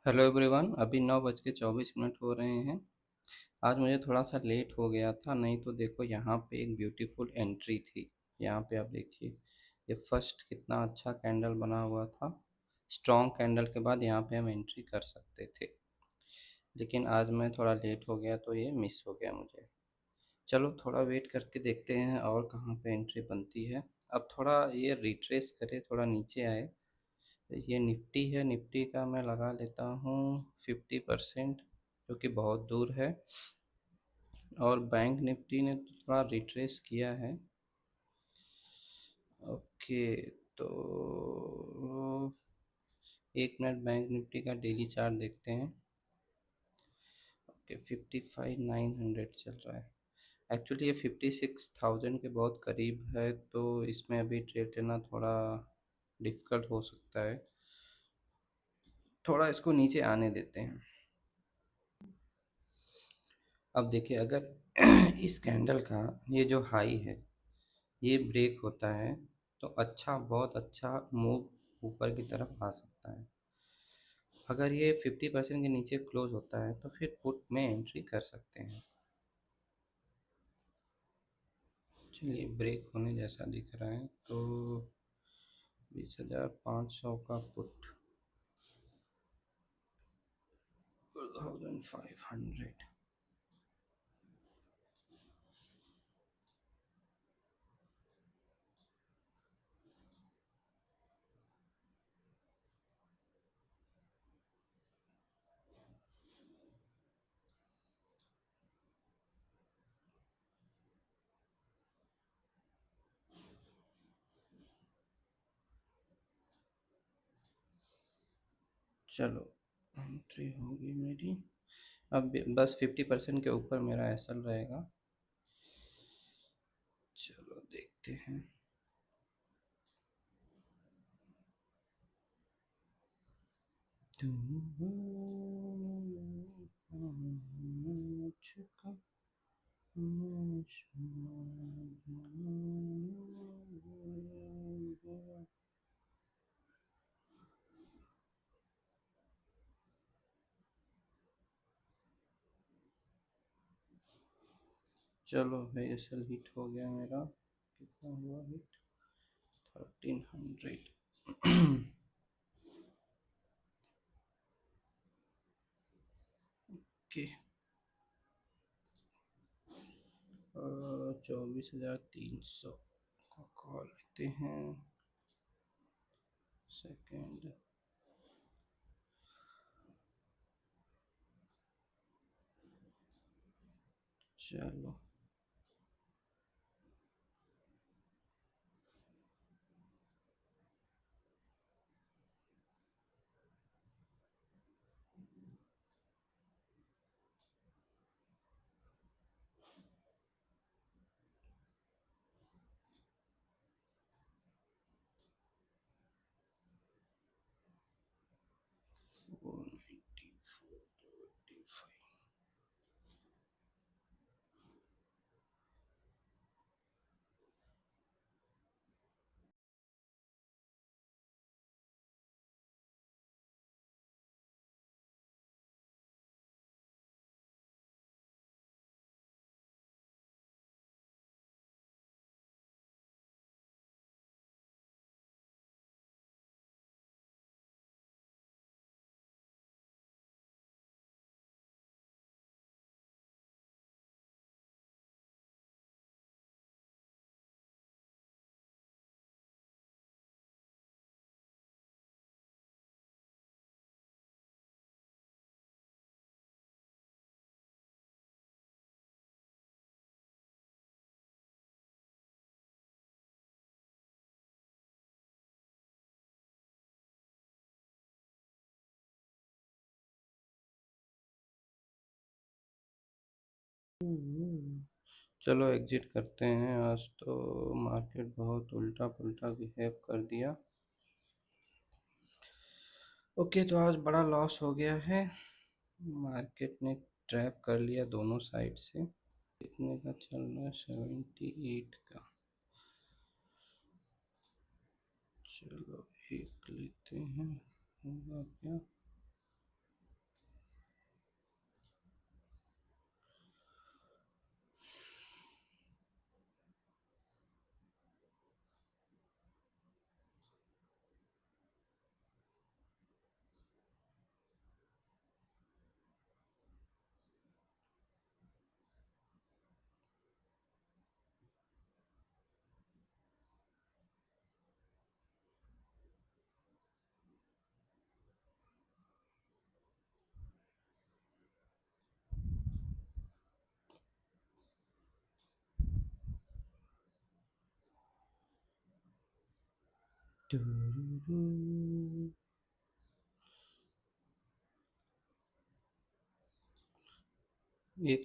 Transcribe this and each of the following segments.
Hello everyone, अभी 9:24 हो रहे हैं। आज मुझे थोड़ा सा लेट हो गया था, नहीं तो देखो यहाँ पे एक ब्यूटीफुल एंट्री थी। यहाँ पे आप देखिए, ये फर्स्ट कितना अच्छा कैंडल बना हुआ था। स्ट्रॉन्ग कैंडल के बाद यहाँ पे हम एंट्री कर सकते थे, लेकिन आज मैं थोड़ा लेट हो गया तो ये मिस हो गया मुझे। चलो थोड़ा वेट करके देखते हैं और कहाँ पे एंट्री बनती है। अब थोड़ा ये रिट्रेस करे, थोड़ा नीचे आए। ये निफ्टी है, निफ्टी का मैं लगा लेता हूँ 50%, जो कि बहुत दूर है। और बैंक निफ्टी ने तो थोड़ा रिट्रेस किया है। ओके, तो 1 मिनट बैंक निफ्टी का डेली चार्ट देखते हैं। ओके, 55,900 चल रहा है। एक्चुअली ये 56,000 के बहुत करीब है, तो इसमें अभी ट्रेड लेना थोड़ा डिफ़िकल्ट हो सकता है। थोड़ा इसको नीचे आने देते हैं। अब देखिए, अगर इस कैंडल का ये जो हाई है ये ब्रेक होता है तो अच्छा, बहुत अच्छा मूव ऊपर की तरफ आ सकता है। अगर ये 50% के नीचे क्लोज होता है तो फिर पुट में एंट्री कर सकते हैं। चलिए, ब्रेक होने जैसा दिख रहा है तो 20,500 का पुट, 2,500। चलो, एंट्री होगी मेरी। अब बस 50% के ऊपर मेरा एसएल रहेगा। चलो देखते हैं। चलो भाई, एसएल हिट हो गया मेरा। कितना हुआ हिट? 1300। ओके, 24,300 का कॉल लेते हैं। सेकेंड, चलो। फोर 94.25। चलो एग्जिट करते हैं। आज तो मार्केट बहुत उल्टा पुल्टा बिहेव कर दिया। ओके, तो आज बड़ा लॉस हो गया है। मार्केट ने ट्रैप कर लिया दोनों साइड से। कितने का चल रहा है? 78 का। चलो एक लेते हैं, होगा क्या? एक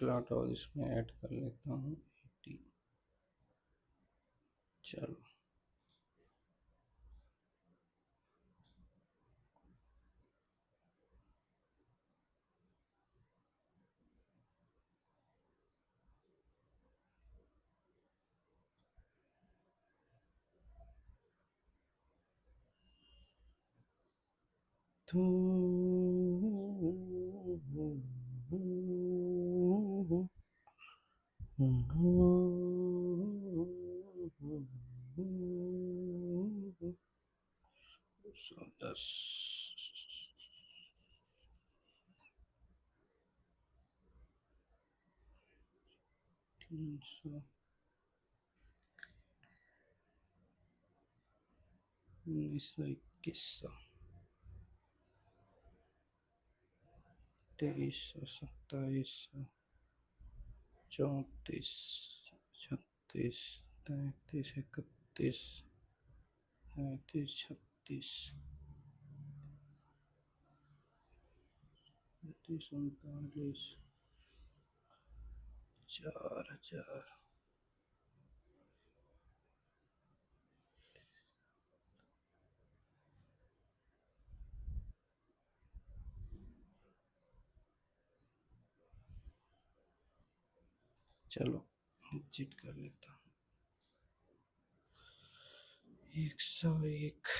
लाट और इसमें ऐड कर लेता हूँ 80। चलो तो सौ दस 300 1900 2100 2300 2700 34 36 33 31 35 36 37 39 4000। चलो एग्जिट कर लेता हूँ। 101।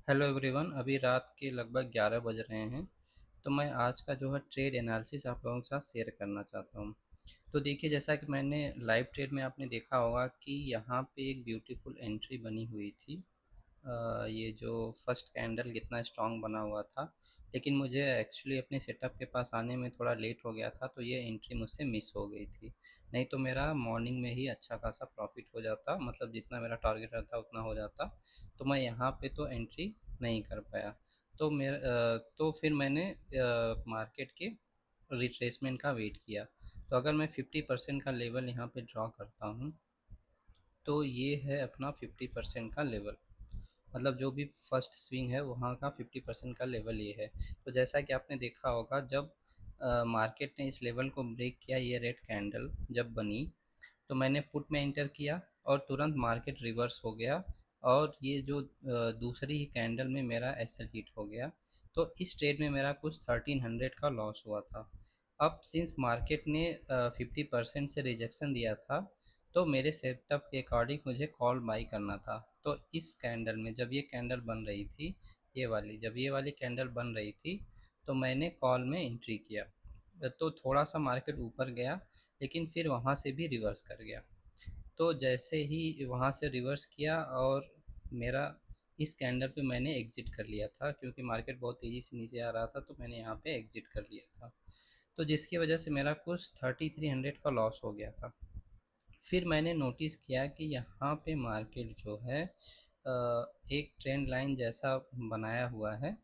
हेलो एवरीवन, अभी रात के लगभग 11 बज रहे हैं। तो मैं आज का जो है ट्रेड एनालिसिस आप लोगों के साथ शेयर करना चाहता हूँ। तो देखिए, जैसा कि मैंने लाइव ट्रेड में आपने देखा होगा कि यहाँ पे एक ब्यूटीफुल एंट्री बनी हुई थी। ये जो फर्स्ट कैंडल कितना स्ट्रांग बना हुआ था, लेकिन मुझे एक्चुअली अपने सेटअप के पास आने में थोड़ा लेट हो गया था, तो ये एंट्री मुझसे मिस हो गई थी। नहीं तो मेरा मॉर्निंग में ही अच्छा खासा प्रॉफिट हो जाता, मतलब जितना मेरा टारगेट रहता उतना हो जाता। तो मैं यहाँ पे तो एंट्री नहीं कर पाया। तो फिर मैंने मार्केट के रिट्रेसमेंट का वेट किया। तो अगर मैं 50% का लेवल यहाँ पे ड्रॉ करता हूँ, तो ये है अपना 50% का लेवल। मतलब जो भी फर्स्ट स्विंग है वहाँ का 50% का लेवल ये है। तो जैसा कि आपने देखा होगा, जब मार्केट ने इस लेवल को ब्रेक किया, ये रेड कैंडल जब बनी, तो मैंने पुट में एंटर किया और तुरंत मार्केट रिवर्स हो गया। और ये जो दूसरी ही कैंडल में मेरा एसएल हिट हो गया। तो इस ट्रेड में मेरा कुछ 1300 का लॉस हुआ था। अब सिंस मार्केट ने 50% से रिजेक्शन दिया था, तो मेरे सेटअप के अकॉर्डिंग मुझे कॉल बाई करना था। तो इस कैंडल में जब ये कैंडल बन रही थी, जब ये वाली कैंडल बन रही थी, तो मैंने कॉल में एंट्री किया। तो थोड़ा सा मार्केट ऊपर गया, लेकिन फिर वहाँ से भी रिवर्स कर गया। तो जैसे ही वहाँ से रिवर्स किया, और मेरा इस कैंडल पे मैंने एग्ज़िट कर लिया था, क्योंकि मार्केट बहुत तेज़ी से नीचे आ रहा था, तो मैंने यहाँ पे एग्ज़िट कर लिया था। तो जिसकी वजह से मेरा कुछ 3300 का लॉस हो गया था। फिर मैंने नोटिस किया कि यहाँ पे मार्केट जो है एक ट्रेंड लाइन जैसा बनाया हुआ है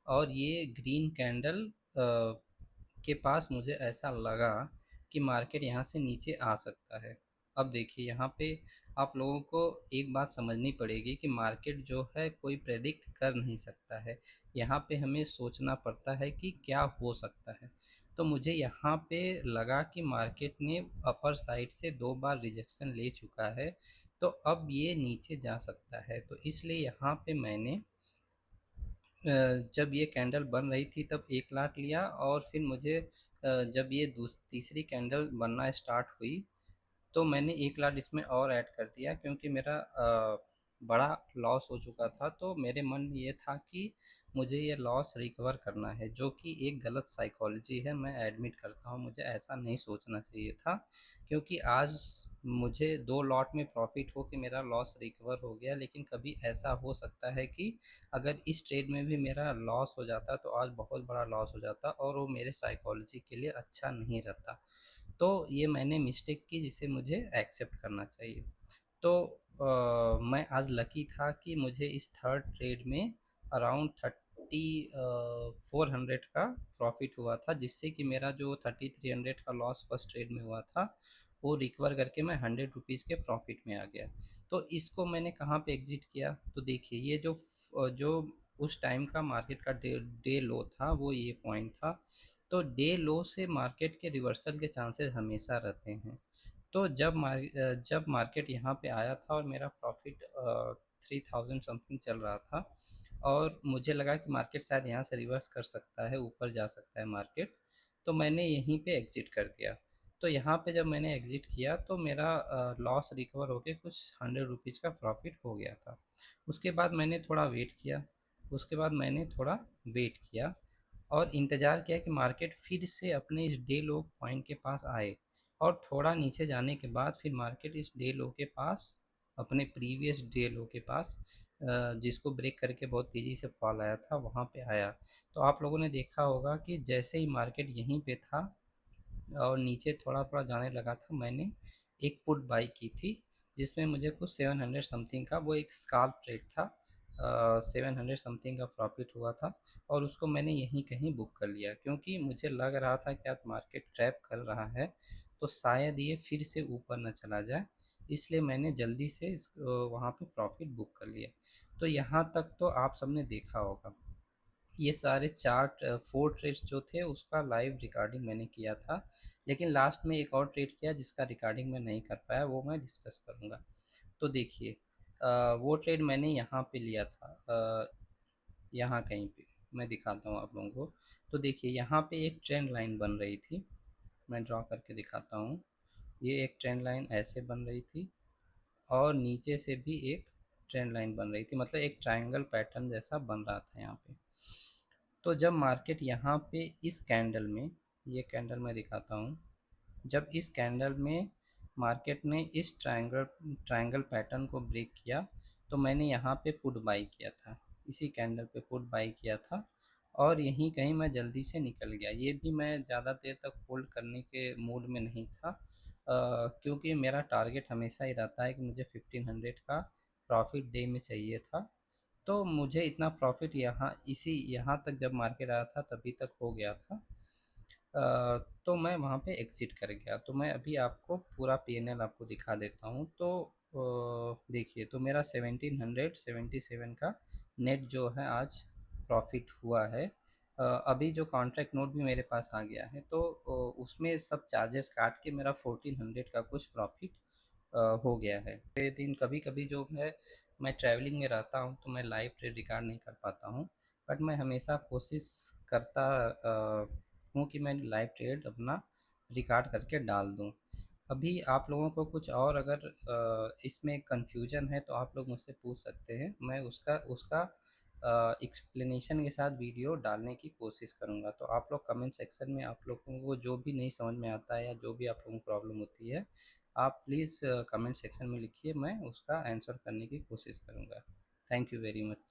और ये ग्रीन कैंडल के पास मुझे ऐसा लगा कि मार्केट यहाँ से नीचे आ सकता है। अब देखिए यहाँ पे आप लोगों को एक बात समझनी पड़ेगी कि मार्केट जो है कोई प्रेडिक्ट कर नहीं सकता है। यहाँ पे हमें सोचना पड़ता है कि क्या हो सकता है। तो मुझे यहाँ पे लगा कि मार्केट ने अपर साइड से 2 बार रिजेक्शन ले चुका है, तो अब ये नीचे जा सकता है। तो इसलिए यहाँ पे मैंने जब ये कैंडल बन रही थी तब 1 लाख लिया, और फिर मुझे जब ये तीसरी कैंडल बनना स्टार्ट हुई तो मैंने 1 लाख इसमें और ऐड कर दिया, क्योंकि मेरा बड़ा लॉस हो चुका था। तो मेरे मन में ये था कि मुझे ये लॉस रिकवर करना है, जो कि एक गलत साइकोलॉजी है। मैं एडमिट करता हूँ, मुझे ऐसा नहीं सोचना चाहिए था, क्योंकि आज मुझे 2 लॉट में प्रॉफिट हो के मेरा लॉस रिकवर हो गया। लेकिन कभी ऐसा हो सकता है कि अगर इस ट्रेड में भी मेरा लॉस हो जाता तो आज बहुत बड़ा लॉस हो जाता, और वो मेरे साइकोलॉजी के लिए अच्छा नहीं रहता। तो ये मैंने मिस्टेक की, जिसे मुझे एक्सेप्ट करना चाहिए। तो मैं आज लकी था कि मुझे इस थर्ड ट्रेड में अराउंड 400 का प्रॉफिट हुआ था, जिससे कि मेरा जो 300 का लॉस फर्स्ट ट्रेड में हुआ था वो रिकवर करके मैं 100 रुपीज़ के प्रॉफिट में आ गया। तो इसको मैंने कहाँ पे एग्जिट किया, तो देखिए ये जो उस टाइम का मार्केट का डे डे लो था वो ये पॉइंट था। तो डे लो से मार्केट के रिवर्सल के चांसेस हमेशा रहते हैं। तो जब मार्केट यहाँ पे आया था और मेरा प्रॉफिट 3000 समथिंग चल रहा था, और मुझे लगा कि मार्केट शायद यहाँ से रिवर्स कर सकता है, ऊपर जा सकता है मार्केट, तो मैंने यहीं पे एग्जिट कर दिया। तो यहाँ पे जब मैंने एग्जिट किया तो मेरा लॉस रिकवर होके कुछ 100 रुपीज़ का प्रॉफिट हो गया था। उसके बाद मैंने थोड़ा वेट किया, उसके बाद मैंने थोड़ा वेट किया और इंतज़ार किया कि मार्केट फिर से अपने इस डे लो पॉइंट के पास आए, और थोड़ा नीचे जाने के बाद फिर मार्केट इस डे लो के पास, अपने प्रीवियस डे लो के पास, जिसको ब्रेक करके बहुत तेज़ी से फॉल आया था, वहाँ पे आया। तो आप लोगों ने देखा होगा कि जैसे ही मार्केट यहीं पे था और नीचे थोड़ा-थोड़ा जाने लगा था, मैंने एक पुट बाई की थी, जिसमें मुझे कुछ 700 समथिंग का, वो एक स्काल्प ट्रेड था, 700 समथिंग का प्रॉफिट हुआ था, और उसको मैंने यहीं कहीं बुक कर लिया, क्योंकि मुझे लग रहा था कि आज मार्केट ट्रैप कर रहा है, तो शायद ये फिर से ऊपर न चला जाए, इसलिए मैंने जल्दी से वहाँ पे प्रॉफिट बुक कर लिया। तो यहाँ तक तो आप सबने देखा होगा। ये सारे चार्ट 4 ट्रेड्स जो थे उसका लाइव रिकॉर्डिंग मैंने किया था, लेकिन लास्ट में एक और ट्रेड किया जिसका रिकॉर्डिंग मैं नहीं कर पाया, वो मैं डिस्कस करूँगा। तो देखिए वो ट्रेड मैंने यहाँ पे लिया था, यहाँ कहीं पे मैं दिखाता हूँ आप लोगों को। तो देखिए यहाँ पे एक ट्रेंड लाइन बन रही थी, मैं ड्रॉ करके दिखाता हूँ। ये एक ट्रेंड लाइन ऐसे बन रही थी, और नीचे से भी एक ट्रेंड लाइन बन रही थी, मतलब एक ट्रायंगल पैटर्न जैसा बन रहा था यहाँ पे। तो जब मार्केट यहाँ पे इस कैंडल में, ये कैंडल मैं दिखाता हूँ, जब इस कैंडल में मार्केट ने इस ट्रायंगल पैटर्न को ब्रेक किया, तो मैंने यहाँ पे पुट बाई किया था, इसी कैंडल पे पुट बाई किया था, और यहीं कहीं मैं जल्दी से निकल गया। ये भी मैं ज़्यादा देर तक होल्ड करने के मूड में नहीं था, क्योंकि मेरा टारगेट हमेशा ही रहता है कि मुझे 1500 का प्रॉफिट डे में चाहिए था। तो मुझे इतना प्रॉफिट यहाँ तक जब मार्केट आया था तभी तक हो गया था। तो मैं वहाँ पे एग्ज़िट कर गया। तो मैं अभी आपको पूरा पीएनएल आपको दिखा देता हूँ। तो देखिए, तो मेरा 1777 का नेट जो है आज प्रॉफिट हुआ है। अभी जो कॉन्ट्रैक्ट नोट भी मेरे पास आ गया है, तो उसमें सब चार्जेस काट के मेरा 1400 का कुछ प्रॉफिट हो गया है। दिन कभी-कभी जो है मैं ट्रैवलिंग में रहता हूँ तो मैं लाइव ट्रेड रिकॉर्ड नहीं कर पाता हूँ, बट मैं हमेशा कोशिश करता हूँ कि मैं लाइव ट्रेड अपना रिकॉर्ड करके डाल दूँ। अभी आप लोगों को कुछ और अगर इसमें कन्फ्यूजन है तो आप लोग मुझसे पूछ सकते हैं, मैं उसका उसका एक्सप्लेनेशन के साथ वीडियो डालने की कोशिश करूँगा। तो आप लोग कमेंट सेक्शन में आप लोगों को जो भी नहीं समझ में आता है या जो भी आप लोगों को प्रॉब्लम होती है, आप प्लीज़ कमेंट सेक्शन में लिखिए, मैं उसका आंसर करने की कोशिश करूँगा। Thank you very much.